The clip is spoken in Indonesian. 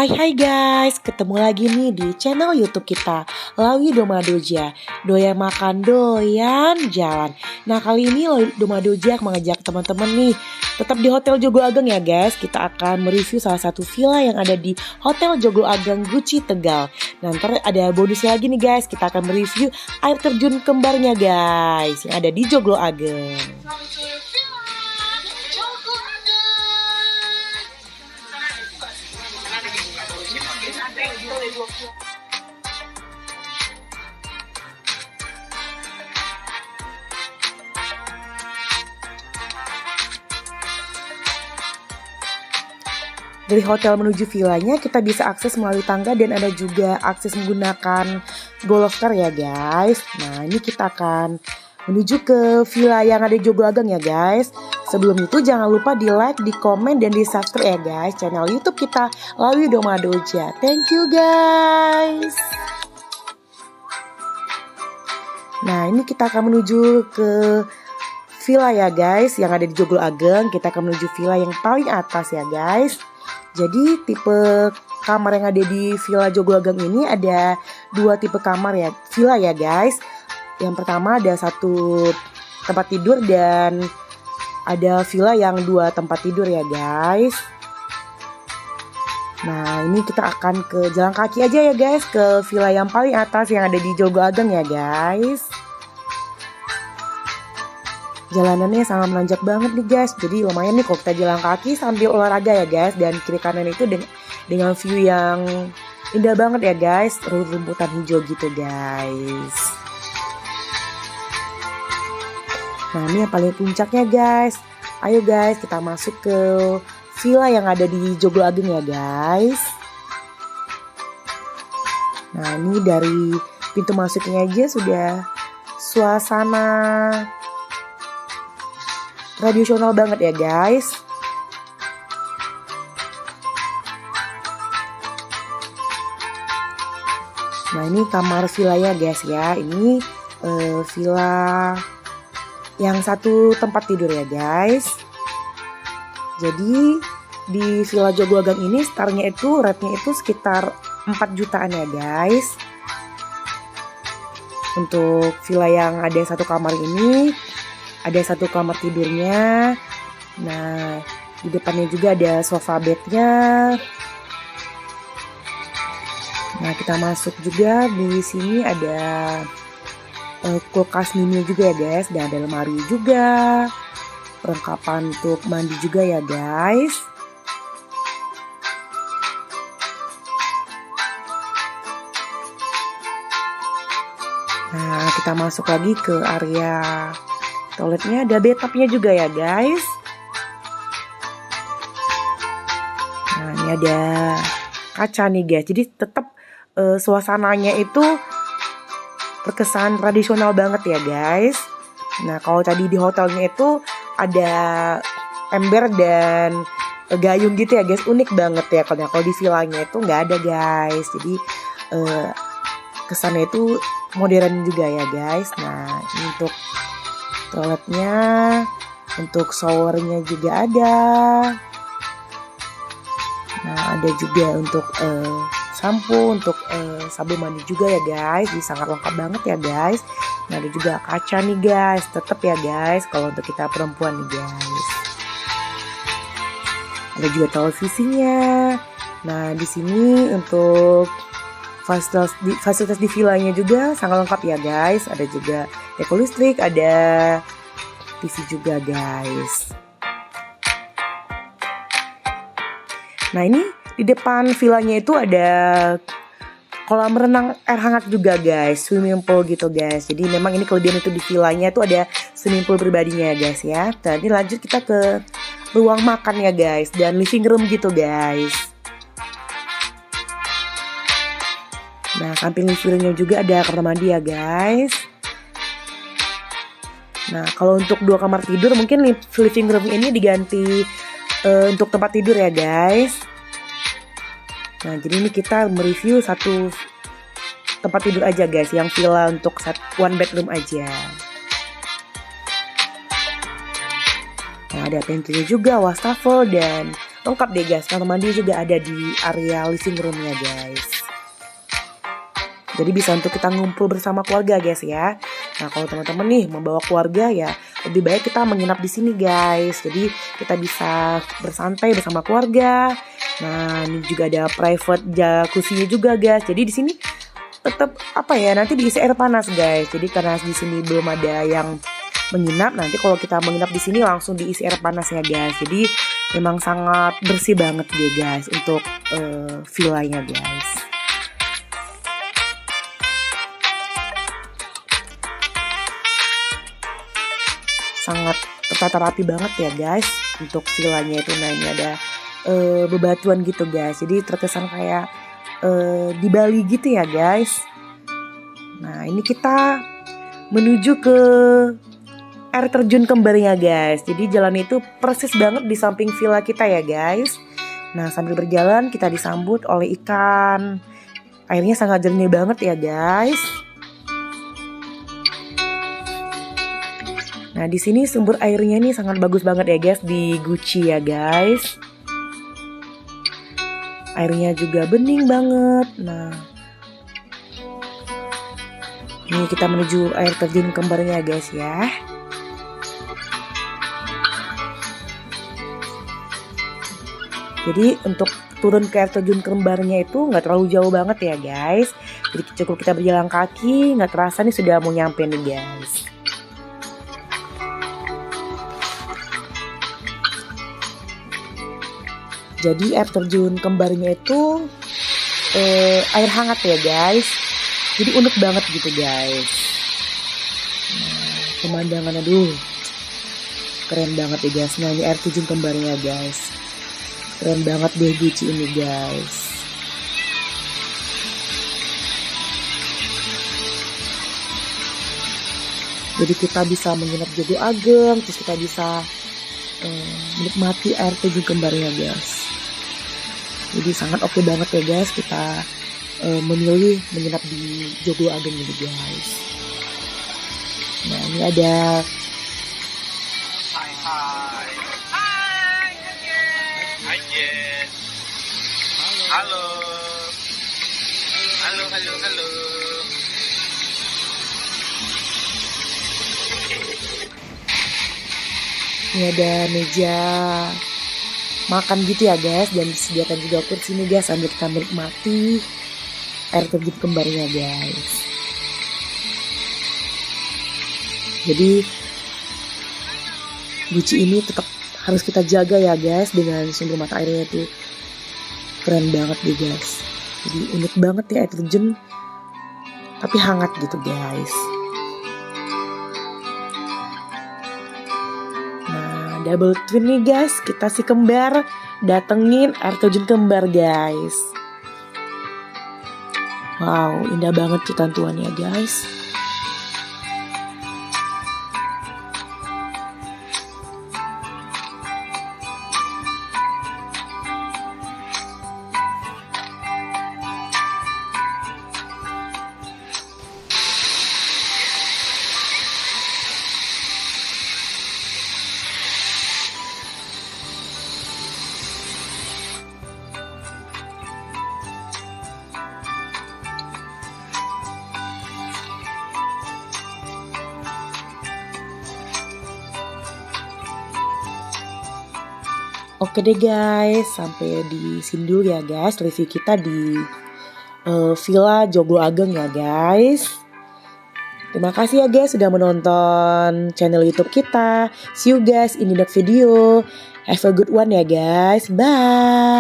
Hai guys, ketemu lagi nih di channel YouTube kita, Lawi Domadoja. Doyan makan, doyan jalan. Nah kali ini Lawi Domadoja mengajak teman-teman nih tetap di Hotel Joglo Ageng ya guys. Kita akan mereview salah satu villa yang ada di Hotel Joglo Ageng Guci Tegal. Nah ntar ada bonusnya lagi nih guys, kita akan mereview air terjun kembarnya guys yang ada di Joglo Ageng. Dari hotel menuju villanya kita bisa akses melalui tangga dan ada juga akses menggunakan golf car ya guys. Nah ini kita akan menuju ke villa yang ada di Joglo Ageng ya guys. Sebelum itu jangan lupa di like, di komen, dan di subscribe ya guys channel YouTube kita Lawi Domadoja. Thank you guys. Nah ini kita akan menuju ke villa ya guys yang ada di Joglo Ageng. Kita akan menuju villa yang paling atas ya guys. Jadi tipe kamar yang ada di Villa Joglo Ageng ini ada dua tipe kamar ya, villa ya guys. Yang pertama ada satu tempat tidur dan ada villa yang dua tempat tidur ya guys. Nah ini kita akan ke jalan kaki aja ya guys, ke villa yang paling atas yang ada di Joglo Ageng ya guys. Jalanannya sangat menanjak banget nih guys. Jadi lumayan nih kalau kita jalan kaki sambil olahraga ya guys. Dan kiri kanan itu dengan view yang indah banget ya guys. Rumputan hijau gitu guys. Nah ini yang paling puncaknya guys. Ayo guys kita masuk ke villa yang ada di Joglo Ageng ya guys. Nah ini dari pintu masuknya aja sudah suasana tradisional banget ya guys. Nah ini kamar villanya guys ya. Ini villa yang satu tempat tidur ya guys. Jadi di Villa Joglo Ageng ini startnya itu rate-nya itu sekitar 4 jutaan ya guys. Untuk villa yang ada satu kamar ini ada satu kamar tidurnya. Nah, di depannya juga ada sofa bednya. Nah, kita masuk juga di sini ada kulkas mini juga ya guys. Dan ada lemari juga. Perlengkapan untuk mandi juga ya guys. Nah, kita masuk lagi ke area toiletnya, ada bathtubnya juga ya guys. Nah ini ada kaca nih guys. Jadi tetap suasananya itu terkesan tradisional banget ya guys. Nah kalau tadi di hotelnya itu ada ember dan gayung gitu ya guys. Unik banget ya. Kalau di villanya itu nggak ada guys. Jadi kesannya itu modern juga ya guys. Nah ini untuk toiletnya, untuk showernya juga ada. Nah ada juga untuk sampo, untuk sabun mandi juga ya guys. Jadi sangat lengkap banget ya guys. Nah ada juga kaca nih guys, tetap ya guys kalau untuk kita perempuan nih guys. Ada juga televisinya. Nah di sini untuk fasilitas di villanya juga sangat lengkap ya guys. Ada juga teko listrik, ada TV juga guys. Nah ini di depan villanya itu ada kolam renang air hangat juga guys, swimming pool gitu guys. Jadi memang ini kelebihan itu di villanya itu ada swimming pool pribadinya ya guys ya. Dan ini lanjut kita ke ruang makan ya guys dan living room gitu guys. Nah samping living roomnya juga ada kamar mandi ya guys. Nah kalau untuk dua kamar tidur mungkin living room ini diganti untuk tempat tidur ya guys. Nah jadi ini kita mereview satu tempat tidur aja guys, yang villa untuk one bedroom aja. Nah ada pantry juga, wastafel, dan lengkap deh guys. Kamar mandi juga ada di area living roomnya guys. Jadi bisa untuk kita ngumpul bersama keluarga guys ya. Nah kalau teman-teman nih membawa keluarga ya lebih baik kita menginap di sini guys. Jadi kita bisa bersantai bersama keluarga. Nah ini juga ada private jacuzzi juga guys. Jadi di sini tetap nanti diisi air panas guys. Jadi karena di sini belum ada yang menginap, nanti kalau kita menginap di sini langsung diisi air panas ya guys. Jadi memang sangat bersih banget deh guys untuk villanya guys. Sangat tertata rapi banget ya guys untuk villanya itu. Nah ini ada bebatuan gitu guys. Jadi terkesan kayak di Bali gitu ya guys. Nah ini kita menuju ke air terjun kembarnya guys. Jadi jalan itu persis banget di samping villa kita ya guys. Nah sambil berjalan kita disambut oleh ikan. Airnya sangat jernih banget ya guys. Nah di sini sumber airnya ini sangat bagus banget ya guys di Guci ya guys. Airnya juga bening banget. Nah ini kita menuju air terjun kembarnya guys ya. Jadi untuk turun ke air terjun kembarnya itu nggak terlalu jauh banget ya guys. Jadi cukup kita berjalan kaki, nggak terasa nih sudah mau nyampe nih guys. Jadi air terjun kembarnya itu air hangat ya guys. Jadi unik banget gitu guys. Nah, pemandangan aduh keren banget ya guys. Nah ini air terjun kembarnya guys. Keren banget deh Guci ini guys. Jadi kita bisa menginap Jogo Ageng, terus kita bisa menikmati air terjun kembarnya guys. Jadi sangat oke banget ya guys kita memilih menginap di Jogo Ageng ini guys. Nah ini ada Halo. Halo. ini ada meja makan gitu ya guys, dan disediakan juga kursi nih guys sambil kita menikmati air terjun kembarnya guys. Jadi Guci ini tetap harus kita jaga ya guys dengan sumber mata airnya itu keren banget deh guys. Jadi unik banget ya air terjun tapi hangat gitu guys. Double twin nih guys, kita si kembar datengin air terjun kembar guys. Wow, indah banget ketentuannya guys. Oke deh guys, sampai di sini dulu ya guys review kita di Villa Jogo Ageng ya guys. Terima kasih ya guys sudah menonton channel YouTube kita. See you guys in the next video. Have a good one ya guys. Bye.